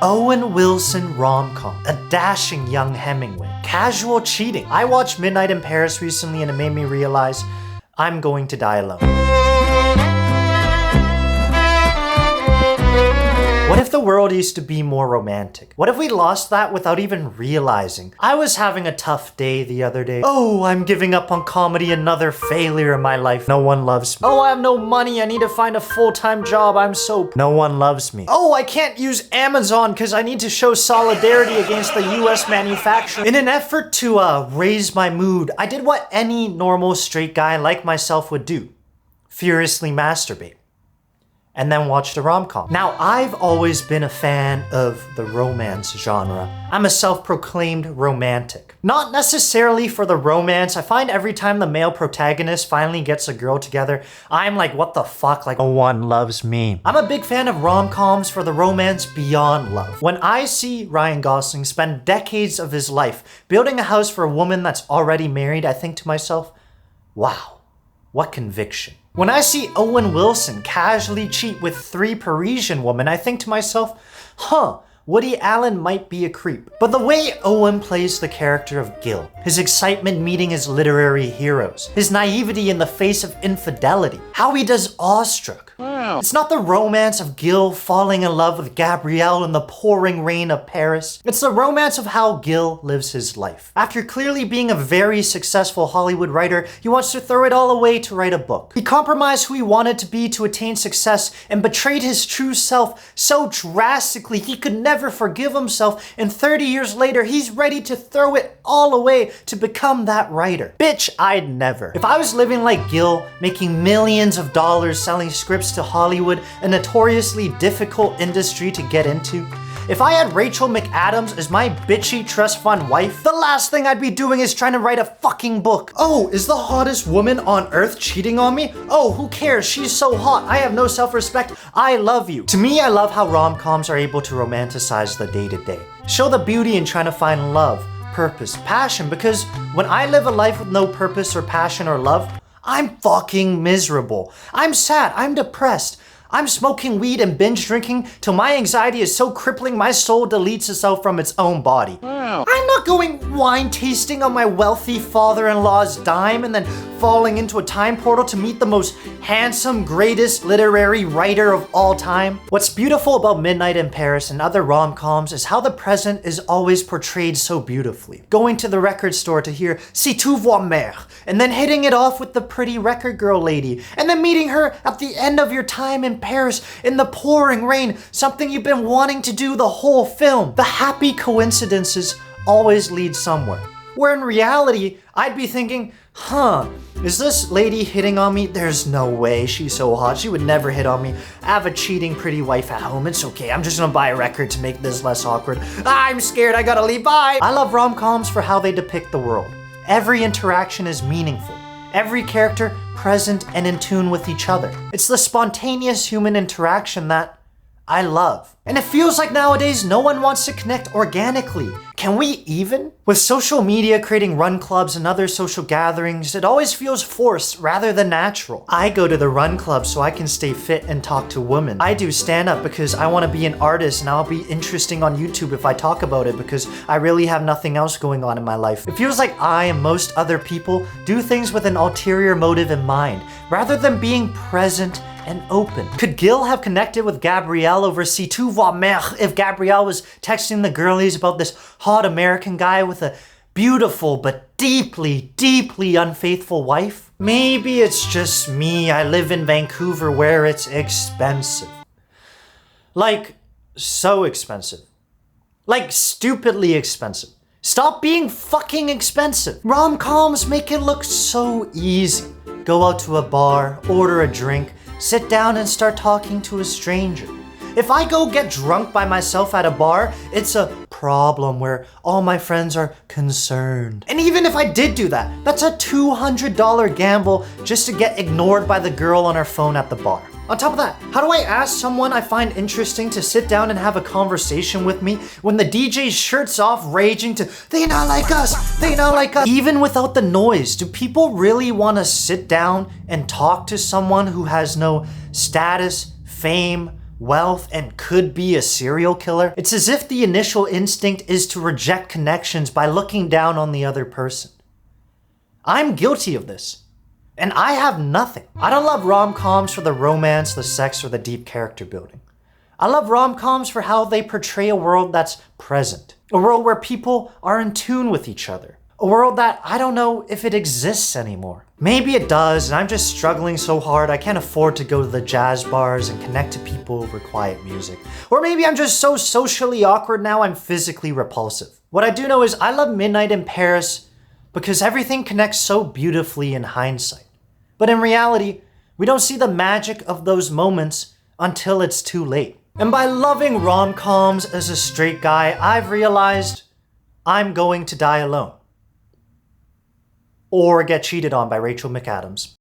Owen Wilson rom-com, a dashing young Hemingway, casual cheating. I watched Midnight in Paris recently and it made me realize I'm going to die alone. What if the world used to be more romantic? What if we lost that without even realizing? I was having a tough day the other day. Oh, I'm giving up on comedy, another failure in my life. No one loves me. Oh, I have no money, I need to find a full-time job, I'm so... No one loves me. Oh, I can't use Amazon because I need to show solidarity against the US manufacturer. In an effort to raise my mood, I did what any normal straight guy like myself would do. Furiously masturbate. And then watched a rom-com. Now, I've always been a fan of the romance genre. I'm a self-proclaimed romantic. Not necessarily for the romance. I find every time the male protagonist finally gets a girl together, I'm like, what the fuck, like no one loves me. I'm a big fan of rom-coms for the romance beyond love. When I see Ryan Gosling spend decades of his life building a house for a woman that's already married, I think to myself, wow, what conviction. When I see Owen Wilson casually cheat with 3 Parisian women, I think to myself, huh, Woody Allen might be a creep. But the way Owen plays the character of Gil, his excitement meeting his literary heroes, his naivety in the face of infidelity, how he does awestruck. Wow. It's not the romance of Gil falling in love with Gabrielle in the pouring rain of Paris. It's the romance of how Gil lives his life. After clearly being a very successful Hollywood writer, he wants to throw it all away to write a book. He compromised who he wanted to be to attain success and betrayed his true self so drastically he could never forgive himself, and 30 years later he's ready to throw it all away to become that writer. Bitch, I'd never. If I was living like Gil, making millions of dollars selling scripts to Hollywood, a notoriously difficult industry to get into, if I had Rachael MacAdams as my bitchy trust fund wife, the last thing I'd be doing is trying to write a fucking book. Oh, is the hottest woman on earth cheating on me? Oh, who cares? She's so hot. I have no self-respect. I love you. To me, I love how rom-coms are able to romanticize the day-to-day. Show the beauty in trying to find love, purpose, passion, because when I live a life with no purpose or passion or love, I'm fucking miserable. I'm sad. I'm depressed. I'm smoking weed and binge drinking till my anxiety is so crippling my soul deletes itself from its own body. Wow. I'm not going wine tasting on my wealthy father-in-law's dime and then falling into a time portal to meet the most handsome, greatest literary writer of all time. What's beautiful about Midnight in Paris and other rom-coms is how the present is always portrayed so beautifully. Going to the record store to hear Si tu vois mère, and then hitting it off with the pretty record girl lady, and then meeting her at the end of your time in Paris in the pouring rain, something you've been wanting to do the whole film. The happy coincidences always lead somewhere. Where in reality, I'd be thinking, huh, is this lady hitting on me? There's no way, she's so hot, she would never hit on me. I have a cheating pretty wife at home, it's okay, I'm just gonna buy a record to make this less awkward. I'm scared, I gotta leave, bye! I love rom-coms for how they depict the world. Every interaction is meaningful. Every character present and in tune with each other. It's the spontaneous human interaction that I love. And it feels like nowadays no one wants to connect organically. Can we even? With social media creating run clubs and other social gatherings, it always feels forced rather than natural. I go to the run club so I can stay fit and talk to women. I do stand-up because I want to be an artist and I'll be interesting on YouTube if I talk about it because I really have nothing else going on in my life. It feels like I and most other people do things with an ulterior motive in mind, rather than being present and open. Could Gil have connected with Gabrielle over Si tu vois mère if Gabrielle was texting the girlies about this hot American guy with a beautiful but deeply, deeply unfaithful wife? Maybe it's just me. I live in Vancouver where it's expensive. Like, so expensive. Like, stupidly expensive. Stop being fucking expensive. Rom-coms make it look so easy. Go out to a bar, order a drink, sit down and start talking to a stranger. If I go get drunk by myself at a bar, it's a problem where all my friends are concerned. And even if I did do that, that's a $200 gamble just to get ignored by the girl on her phone at the bar. On top of that, how do I ask someone I find interesting to sit down and have a conversation with me when the DJ's shirt's off raging to, they not like us, they not like us. Even without the noise, do people really want to sit down and talk to someone who has no status, fame, wealth, and could be a serial killer. It's as if the initial instinct is to reject connections by looking down on the other person. I'm guilty of this, and I have nothing. I don't love rom-coms for the romance, the sex, or the deep character building. I love rom-coms for how they portray a world that's present, a world where people are in tune with each other, a world that I don't know if it exists anymore. Maybe it does, and I'm just struggling so hard I can't afford to go to the jazz bars and connect to people over quiet music. Or maybe I'm just so socially awkward now I'm physically repulsive. What I do know is I love Midnight in Paris because everything connects so beautifully in hindsight. But in reality, we don't see the magic of those moments until it's too late. And by loving rom-coms as a straight guy, I've realized I'm going to die alone. Or get cheated on by Rachael MacAdams.